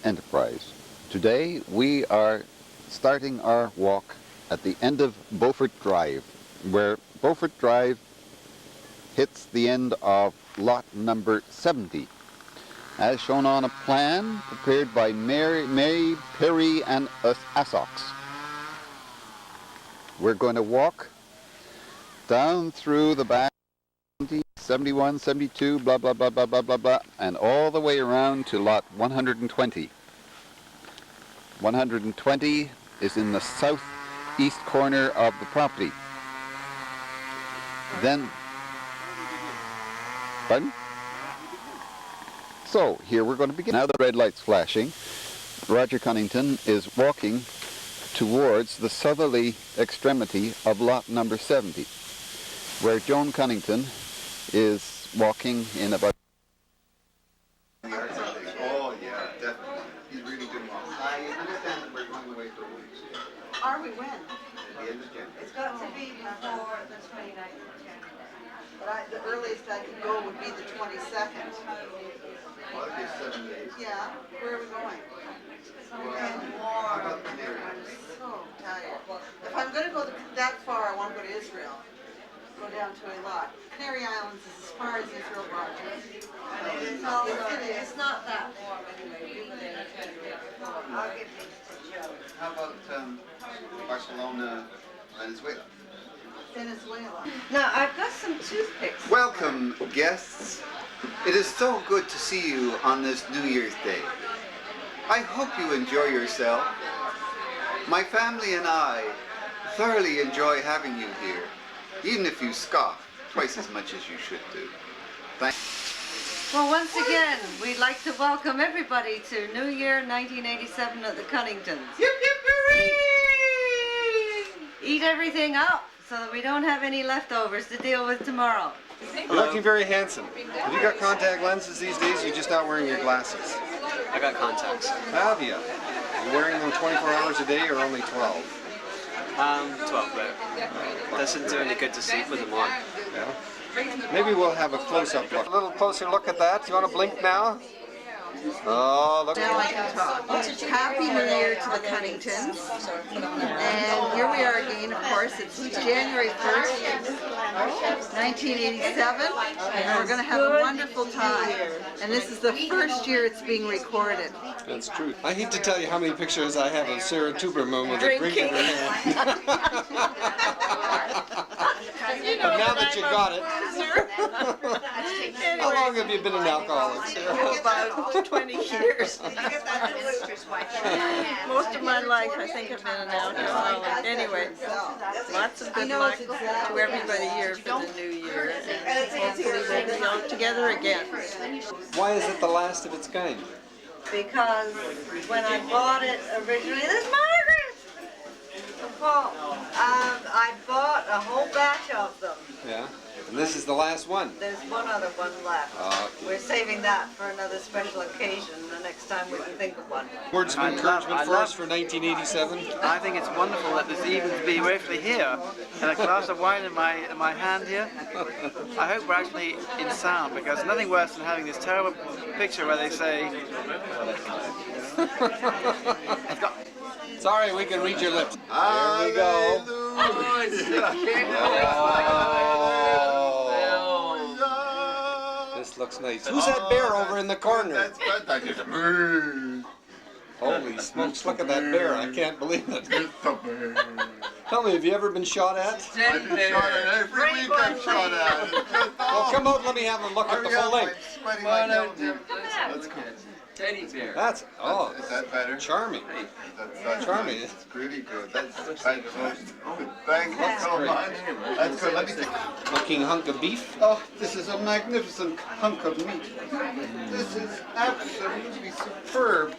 Enterprise. Today we are starting our walk at the end of Beaufort Drive, where Beaufort Drive hits the end of lot number 70, as shown on a plan prepared by Mary Perry and Assox. We're going to walk down through the back 71, 72, blah, blah, blah, blah, blah, blah, blah, and all the way around to lot 120. 120 is in the southeast corner of the property. Then, pardon? So, here we're going to begin. Now the red light's flashing. Roger Cunnington is walking towards the southerly extremity of lot number 70, where Joan Cunnington is walking in about... Oh yeah, definitely. He's really good. I understand that we're going away for a week. Are we when? At the end of January. It's got to be before the 29th of January. But the earliest I could go would be the 22nd. Well, that'd be 7 days. Yeah. Where are we going? How about Canary? I'm so tired. If I'm going to go that far, I want to go to Israel. Go down to Eilat. Canary Islands is as far as Israel, Roger. It's not that warm anyway. I'll give these to Joe. How about Barcelona, Venezuela? Venezuela. Now, I've got some toothpicks. Welcome, guests. It is so good to see you on this New Year's Day. I hope you enjoy yourself. My family and I thoroughly enjoy having you here, even if you scoff twice as much as you should do. Well, once again, we'd like to welcome everybody to New Year 1987 at the Cunningtons. Yip, yip, hooray! Eat everything up so that we don't have any leftovers to deal with tomorrow. You're looking very handsome. Have you got contact lenses these days? You're just not wearing your glasses. I got contacts. Have you? You wearing them 24 hours a day or only 12? 12, but doesn't do any good to sleep with them on. Yeah. Maybe we'll have a close-up look. A little closer look at that. You want to blink now? Oh, look. Now I can talk. Happy New Year to the Cunningtons. And here we are again, of course. It's January 1st, 1987. And we're going to have a wonderful time. And this is the first year it's being recorded. That's true. I hate to tell you how many pictures I have of Sarah Tuberman with a drink in her hand. But now that you got it, how long have you been an alcoholic, Sarah? About 20 years. Most of my life, I think, I've been an alcoholic. Anyway, lots of good luck to everybody here for the new year. And hopefully we'll be all together again. Why is it the last of its kind? Because when I bought it originally, there's Margaret! Paul, I bought a whole batch of them. Yeah. And this is the last one. There's one other one left. Okay. We're saving that for another special occasion, the next time we can think of one. Words of encouragement for us for 1987. I think it's wonderful that this evening to be actually here, and a glass of wine in my hand here. I hope we're actually in sound, because nothing worse than having this terrible picture where they say... Sorry, we can read your lips. Here we go. This looks nice. Who's that bear over in the corner? Holy smokes, look at that bear. I can't believe it. Tell me, have you ever been shot at? I've been shot at every week. I'm shot at. Well, come out, let me have a look at the full length. That's cool. Teddy bear. That's, oh, Is that better? charming. That's Charming. Nice. It's really good. That's thank you so much. That's good. Let me take. Looking hunk of beef. Oh, this is a magnificent hunk of meat. This is absolutely superb.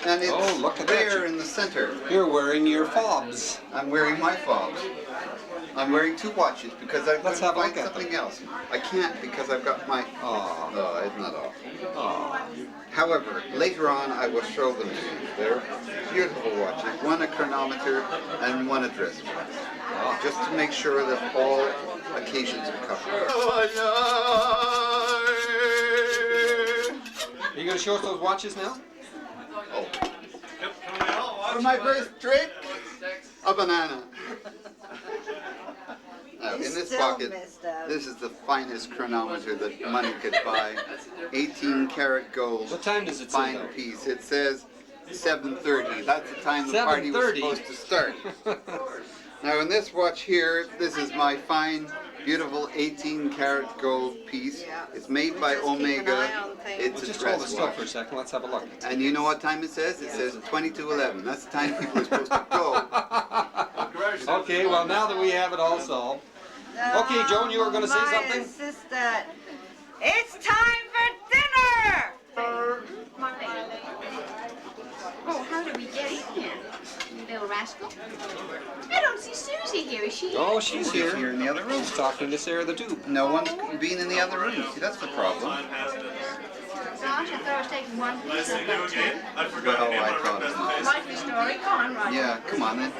And it's Oh, look at that. there in the center. You're wearing your fobs. I'm wearing my fobs. I'm wearing two watches because I've got Let's to have a find look at something them. else. I can't because I've got my... Aw. Oh, isn't that awful? Oh. However, later on I will show them to you. They're beautiful watches. One a chronometer and one a dress watch. Just to make sure that all occasions are covered. Are you going to show us those watches now? For my first trick, a banana. Now, in this pocket, this is the finest chronometer that money could buy. 18 karat gold. What time does it say? Fine piece. It says 7:30. That's the time the party was 7:30? supposed to start. Now in this watch here, this is my fine, beautiful 18 karat gold piece. It's made by Omega. It's a Just hold it dress still watch. for a second. Let's have a look. And you know what time it says? It says 22:11. That's the time people are supposed to go. Okay, well now that we have it all solved. Okay, Joan, you were going to say something? Assistant. It's time for dinner! Oh, how did we get in here? You little rascal. I don't see Susie here, is she? Oh, she's She's here. here in the other room. She's talking to Sarah the Tube. No one's been in the other room. See, that's the problem. Gosh, I thought I was taking one piece of that too. Well, I thought it. Likely story. Go on, Roger. Yeah, come on then.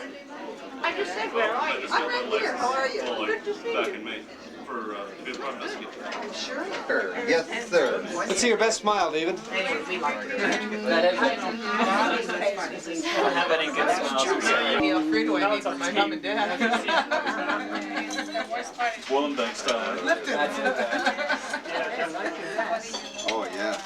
I just said, where are you? I'm right here. How are you? Good to see Back you. in May for good run biscuit. Sure. Yes, sir. Let's see your best smile, David. Have any good smiles? Feel free to wave for my mom and dad. Wollongong style. Oh, yeah.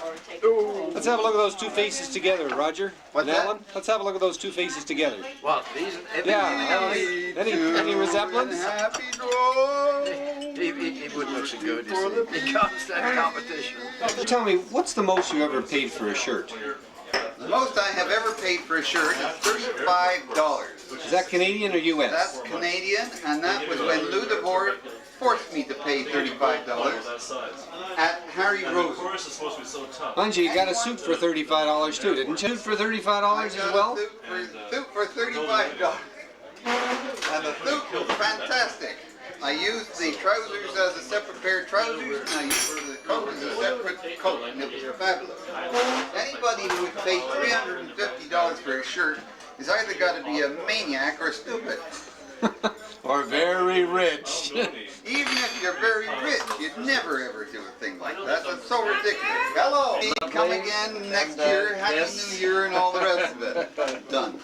Let's have a look at those two faces together, Roger. What's and that? Alan. Let's have a look at those two faces together. Well, these, Yeah. Any resemblance? Happy draw. it wouldn't look so good because that competition. Tell me, what's the most you ever paid for a shirt? The most I have ever paid for a shirt is $35. Is that Canadian or U.S.? That's Canadian, and that was when Lou DeVore forced me to pay $35 That size. at Harry And the Rosen. chorus is supposed to be so tough. Mind you, you got a suit for $35 too, didn't you? Suit for $35 as well? Suit for $35. And the suit was fantastic. I used the trousers as a separate pair of trousers, and I used the coat as a separate coat, and it was fabulous. Anybody who would pay $350 for a shirt is either got to be a maniac or stupid. Or very rich. Even if you're very rich, you'd never ever do a thing like that. That's so ridiculous. Hello! Come again next year, Happy New Year and all the rest of it. Done.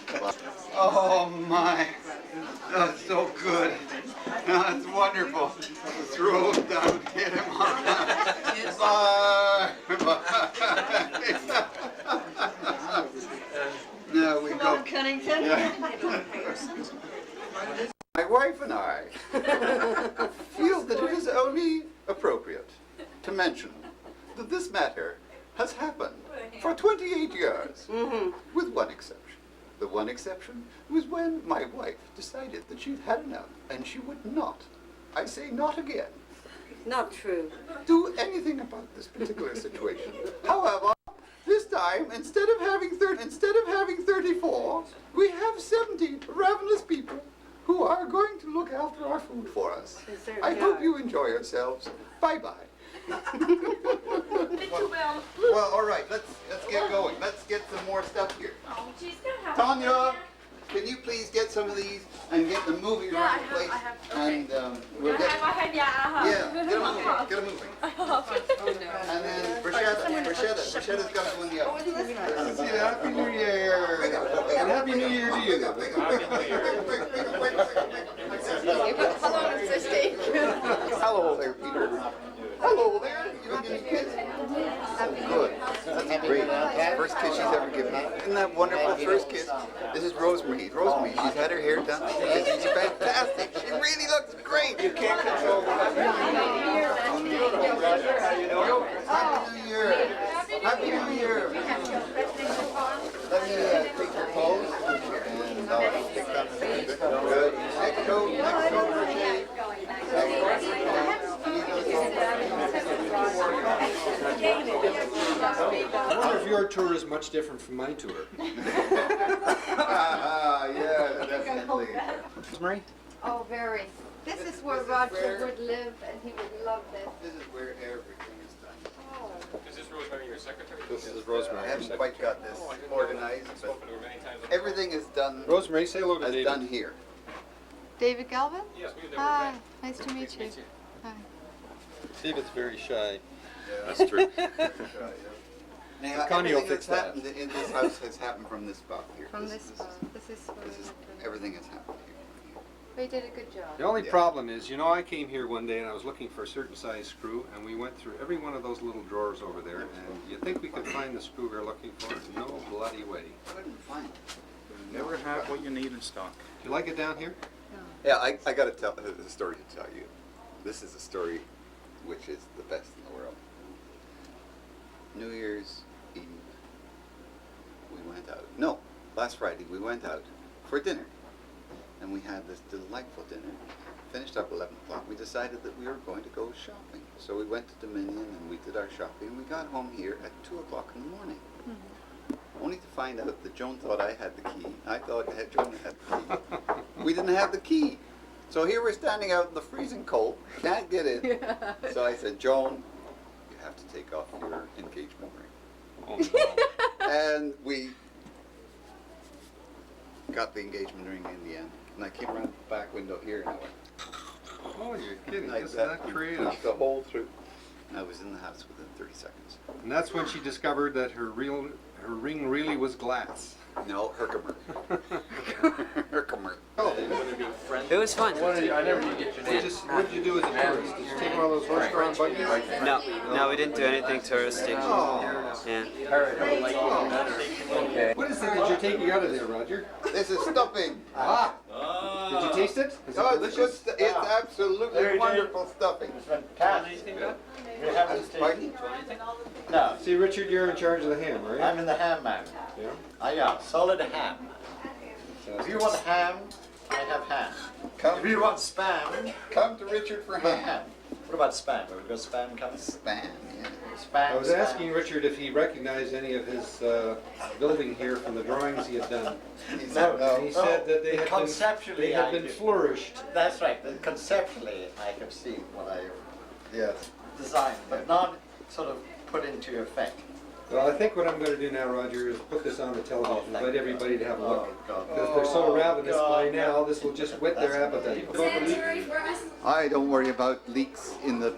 Oh my. That's so good. That's wonderful. Throw him down, hit him on. Bye. Bye. Now we Come go. on, Cunnington. My wife and I feel that it is only appropriate to mention that this matter has happened for 28 years, with one exception. The one exception was when my wife decided that she'd had enough and she would not, I say not again, Not true. do anything about this particular situation. However, this time, instead of having 34, we have 70 ravenous people who are going to look after our food for us. I hope you enjoy yourselves. Bye-bye. Well, all right, let's get going. Let's get some more stuff here. Oh, she's gonna have Tanya, can you please get some of these and get them moving around the place? And we'll get. Yeah, get them moving. Get them moving. And then Brashetta's got to go in the oven. Let's see, Happy New Year. And Happy New Year to you. Hello there, Peter. Hello there. You have any kids? Oh, good. That's great. First kiss she's ever given me. Isn't that wonderful? First kiss. This is Rosemary. Rosemary, she's had her hair done. She's fantastic. She really looks great. You can't control Happy New Year. Happy New Year. Let me take your pose. And I'll pick that a little bit. Good. Next coat, Roger. I wonder if your tour is much different from my tour. Yeah, definitely. Rosemary? Oh, very. This is where Roger would live, and he would love this. This is where everything is done. Is this Rosemary your secretary? This is I Rosemary. haven't quite got this organized, but everything is done Rosemary, say hello to as David. done here. David Galvin? Yes, Hi, nice to meet you. Hi. David's very shy. That's true. Now, Connie will everything fix that's that. happened in this house has happened from this spot here. From this spot. This is where This is everything has happened here. they did a good job. The only Yeah. problem is, you know, I came here one day and I was looking for a certain size screw, and we went through every one of those little drawers over there, and you think we could find the screw we're looking for? No bloody way. Couldn't find it. Never have what you need in stock. Do you like it down here? Yeah, I got to tell a story to tell you. This is a story which is the best in the world. New Year's Eve, we went out. No, last Friday we went out for dinner. And we had this delightful dinner. Finished up 11 o'clock. We decided that we were going to go shopping. So we went to Dominion and we did our shopping. And we got home here at 2 o'clock in the morning. Only to find out that Joan thought I had the key. I thought Joan had the key. We didn't have the key. So here we're standing out in the freezing cold. Can't get in. So I said, Joan, you have to take off your engagement ring. Oh, no. And we got the engagement ring in the end. And I came around the back window here and I went Oh, you're kidding. like Isn't that. that creative? Pushed the hole through. And I was in the house within 30 seconds. And that's when she discovered that her ring really was glass. No, Herkimer. Herkimer. It was fun. What did you do as a tourist? Did you take one of those horse-drawn buggies? No, we didn't do anything touristy. Oh. Yeah. What is it that you're taking out of there, Roger? This is stuffing. Ah! Did you taste it? Is it Oh, it's good. delicious? It's absolutely wonderful stuffing. Pardon? No, See, Richard, you're in charge of the ham, are you? I'm in the ham man. Yeah. Yeah, solid ham. If you want ham, I have ham. If you want spam, Come to Richard for I have ham. ham. What about spam? Have we got spam coming? Spam, yeah. Spam. I was spam. asking Richard if he recognized any of his building here from the drawings he had done. He said No. And he said that they had Conceptually, I been do. flourished. That's right. Then conceptually, I have seen what I Yes. designed, but not sort of put into effect. Well, I think what I'm going to do now, Roger, is put this on the television, thank invite you. everybody to have a look. Oh, God. Because they're so ravenous by God. now, this will just whet their appetite. I don't worry about leaks in the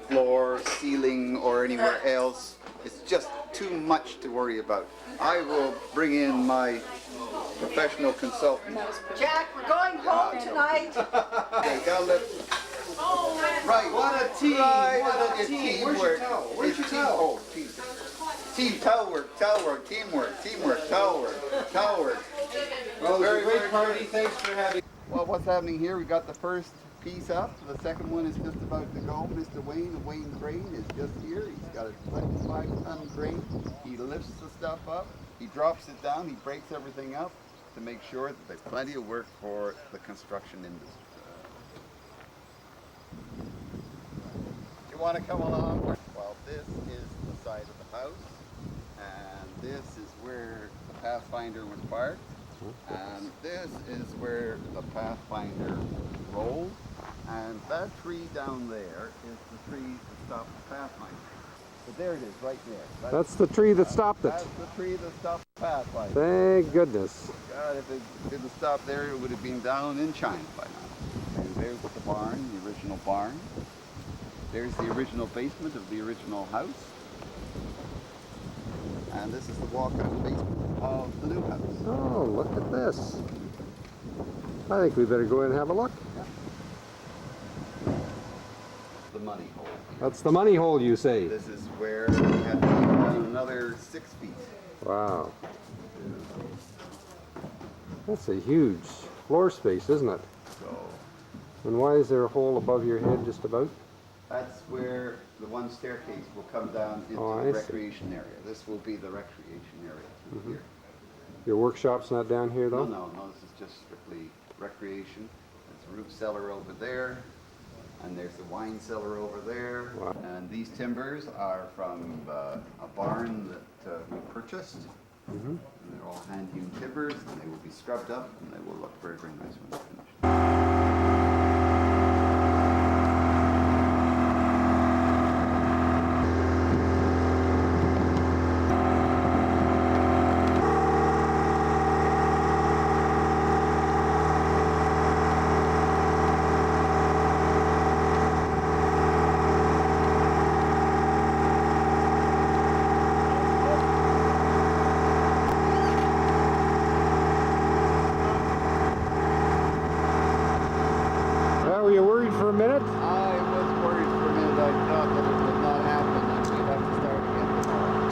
floor, ceiling, or anywhere else. It's just too much to worry about. I will bring in my professional consultant. Jack, we're going home tonight. Okay, down the right. What a team! Right. What a It's team! Where's your teamwork. towel? Where's It's your team- towel? Oh, team towel work, teamwork, towel work. Well, it was Very, a great very party. Thanks for having. Well, what's happening here? We got the first piece up. The second one is just about to go. Mr. Wayne crane is just here. He's got a 25-ton crane. He lifts the stuff up. He drops it down. He breaks everything up to make sure that there's plenty of work for the construction industry. You want to come along? Well, this is the side of the house, and this is where the Pathfinder was parked, and this is where the Pathfinder rolled, and that tree down there is the tree that stopped the Pathfinder. But there it is, right there. That's the tree that stopped it. That's the tree that stopped the Pathfinder. Thank goodness. God, if it didn't stop there, it would have been down in China by now. And there's the barn, the original barn. There's the original basement of the original house. And this is the walkout basement of the new house. Oh, look at this. I think we better go in and have a look. The money hole. That's the money hole, you say? This is where we had to go down another 6 feet. Wow. That's a huge floor space, isn't it? So And why is there a hole above your head just about? that's where the one staircase will come down into Oh, I the see. recreation area. This will be the recreation area through here. Your workshop's not down here, No, though? no, this is just strictly recreation. There's a root cellar over there, and there's the wine cellar over there. Wow. And these timbers are from a barn that we purchased. Mm-hmm. And they're all hand-hewn timbers, and they will be scrubbed up, and they will look very, very nice when they're finished. minute? I was worried for a minute. I thought that it would not happen and we'd have to start again tomorrow.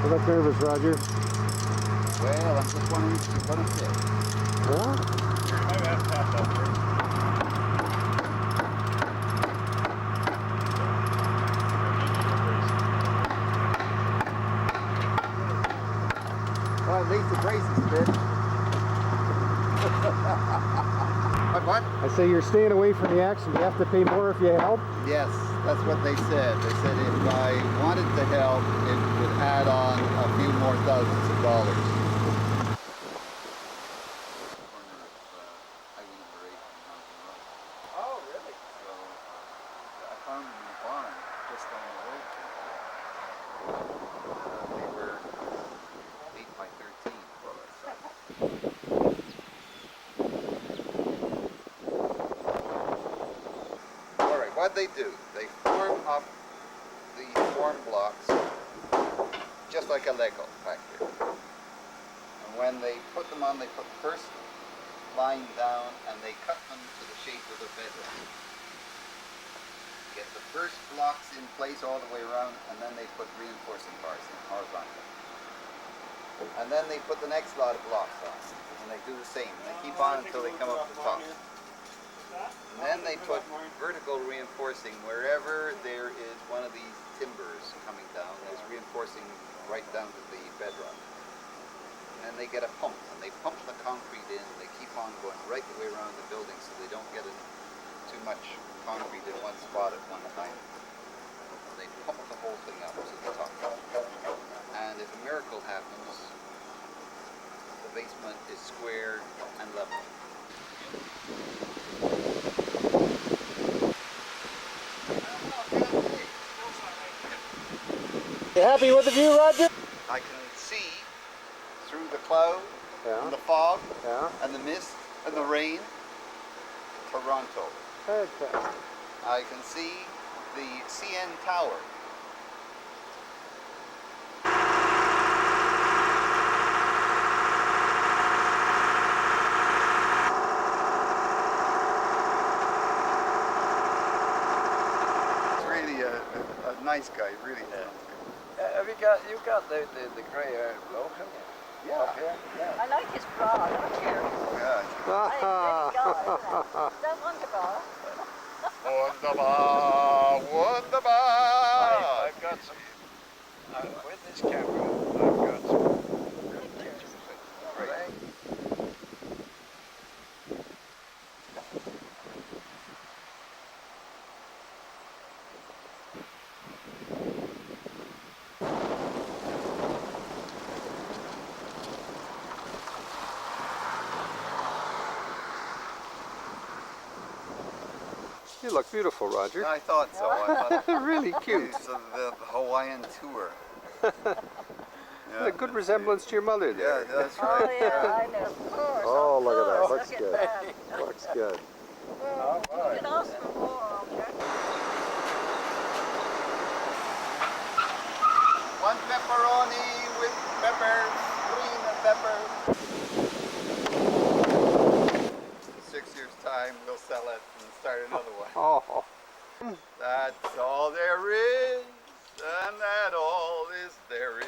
You look nervous, Roger. Well, I'm just wondering if you're going to fit. What? Maybe have to tap that first. Well, at least the braces fit. What? I say you're staying away from the action. You have to pay more if you help. Yes, that's what they said. They said if I wanted to help, it would add on a few more thousands of dollars. Oh, really? So I found them in the barn just down the road. They were 8 by 13. All right, what they do, they form up the form blocks just like a Lego factory. And when they put them on, they put the first line down and they cut them to the shape of the bedrock. Get the first blocks in place all the way around, and then they put reinforcing bars in horizontal. And then they put the next lot of blocks on, and they do the same. And they keep on until they come up to the top. And then they put vertical reinforcing wherever there is one of these timbers coming down. There's reinforcing right down to the bedrock. And then they get a pump, and they pump the concrete in. They keep on going right the way around the building so they don't get too much concrete in one spot at one time. They pump the whole thing up to the top. And if a miracle happens, the basement is square and level. You happy with the view, Roger? I can see through the cloud and the fog and the mist and the rain, Toronto. Fantastic. I can see the CN Tower. He's really a nice guy, really. Have you got the grey hair bloke, haven't you? Yeah. Up here? Yeah. I like his bra, don't you? Yeah. Is that wonderful? Wunderbar, wunderbar. I've got some, with this camera, I've got some pictures of it. Right. You look beautiful, Roger. I thought so. I thought Really cute. it's the Hawaiian tour. A good resemblance to your mother there. Yeah, that's right. Oh yeah, I know. Of course. Oh, of look at that. course. Looks Look at good. that. Looks good. You can ask for more, okay? One pepperoni with peppers, green and peppers. 6 years time, we'll sell it and start another one. Oh. That's all there is, and that all is there is.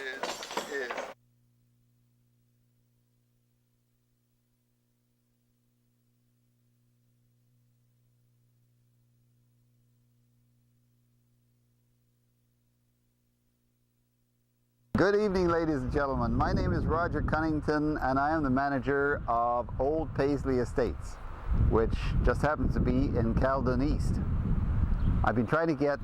Good evening, ladies and gentlemen. My name is Roger Cunnington, and I am the manager of Old Paisley Estates, which just happens to be in Caledon East. I've been trying to get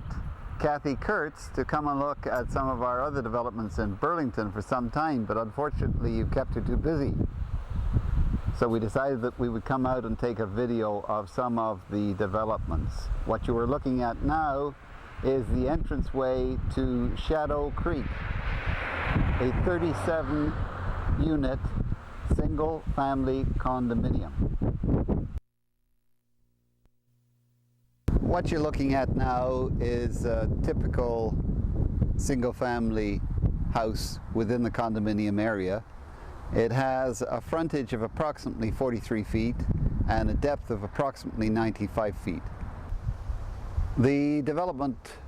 Kathy Kurtz to come and look at some of our other developments in Burlington for some time, but unfortunately you've kept her too busy. So we decided that we would come out and take a video of some of the developments. What you are looking at now is the entranceway to Shadow Creek, a 37-unit single-family condominium. What you're looking at now is a typical single-family house within the condominium area. It has a frontage of approximately 43 feet and a depth of approximately 95 feet. The development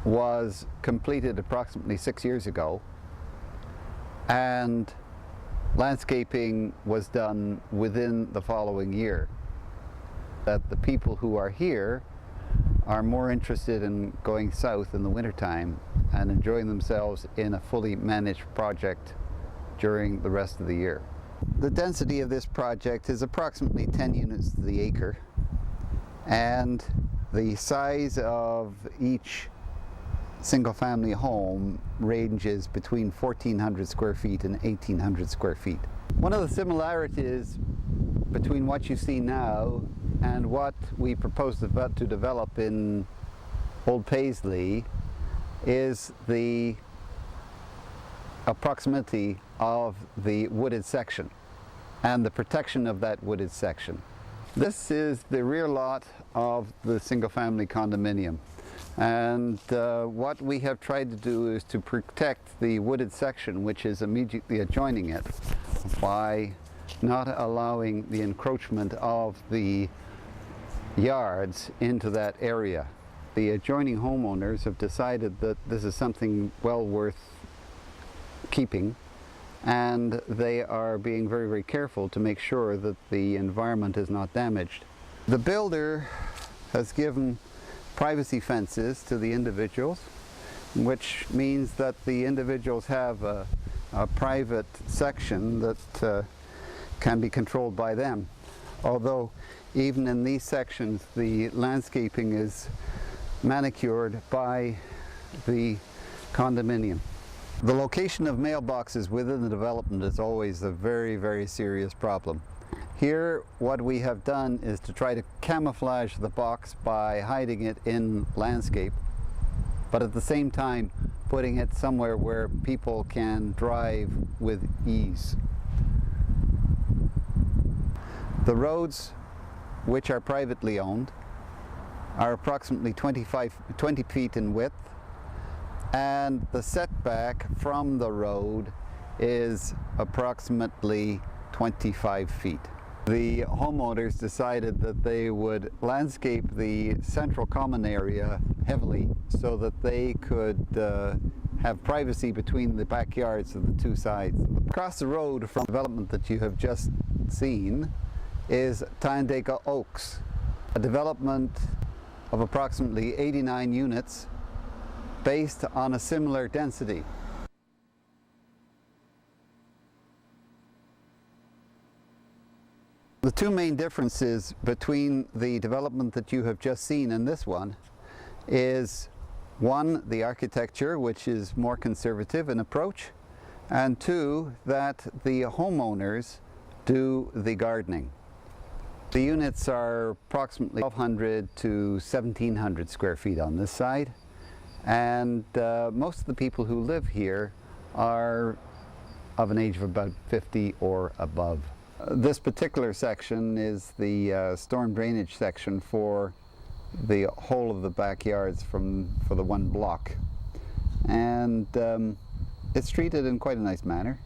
was completed approximately 6 years ago, and landscaping was done within the following year. That the people who are here are more interested in going south in the wintertime and enjoying themselves in a fully managed project during the rest of the year. The density of this project is approximately 10 units to the acre, and the size of each single-family home ranges between 1,400 square feet and 1,800 square feet. One of the similarities between what you see now and what we propose to develop in Old Paisley is the proximity of the wooded section and the protection of that wooded section. This is the rear lot of the single-family condominium, and what we have tried to do is to protect the wooded section which is immediately adjoining it by not allowing the encroachment of the yards into that area. The adjoining homeowners have decided that this is something well worth keeping, and they are being very, very careful to make sure that the environment is not damaged. The builder has given privacy fences to the individuals, which means that the individuals have a private section that can be controlled by them. Although even in these sections the landscaping is manicured by the condominium. The location of mailboxes within the development is always a very, very serious problem. Here what we have done is to try to camouflage the box by hiding it in landscape, but at the same time putting it somewhere where people can drive with ease. The roads, which are privately owned, are approximately 20 feet in width, and the setback from the road is approximately 25 feet. The homeowners decided that they would landscape the central common area heavily so that they could have privacy between the backyards of the two sides. Across the road from the development that you have just seen is Tyndale Oaks, a development of approximately 89 units based on a similar density. The two main differences between the development that you have just seen and this one is, one, the architecture, which is more conservative in approach, and two, that the homeowners do the gardening. The units are approximately 1,200 to 1,700 square feet on this side, and most of the people who live here are of an age of about 50 or above. This particular section is the storm drainage section for the whole of the backyards for the one block, and it's treated in quite a nice manner.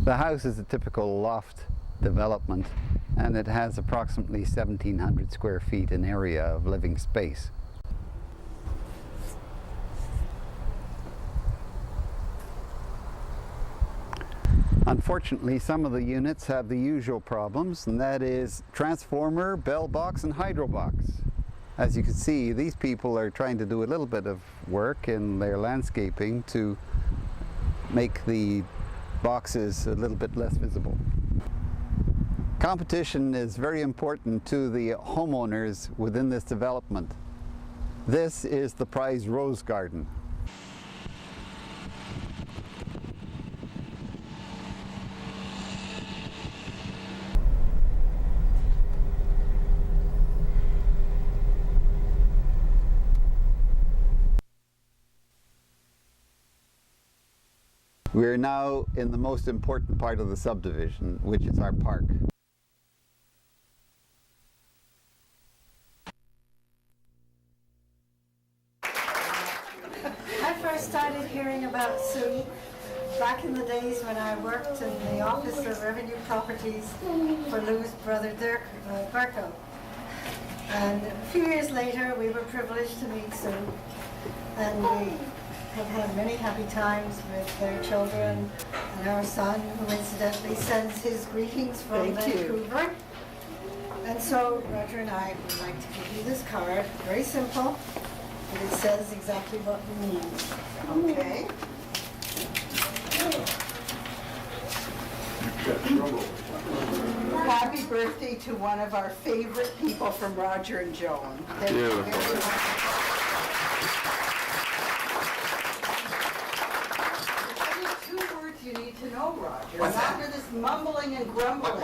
The house is a typical loft development, and it has approximately 1,700 square feet in area of living space. Unfortunately, some of the units have the usual problems, and that is transformer, bell box, and hydro box. As you can see, these people are trying to do a little bit of work in their landscaping to make the boxes a little bit less visible. Competition is very important to the homeowners within this development. This is the prize rose garden. We are now in the most important part of the subdivision, which is our park. I first started hearing about Sue. Back in the days when I worked in the Office of Revenue Properties for Lou's brother Dirk Berko. And a few years later, we were privileged to meet Sue. And we have had many happy times with their children and our son, who incidentally sends his greetings from Vancouver. And so Roger and I would like to give you this card, very simple, but it says exactly what we need. Okay. Happy birthday to one of our favorite people from Roger and Joan. Thank you very much. There's only 2 words you need to know, Roger. Not for this mumbling and grumbling.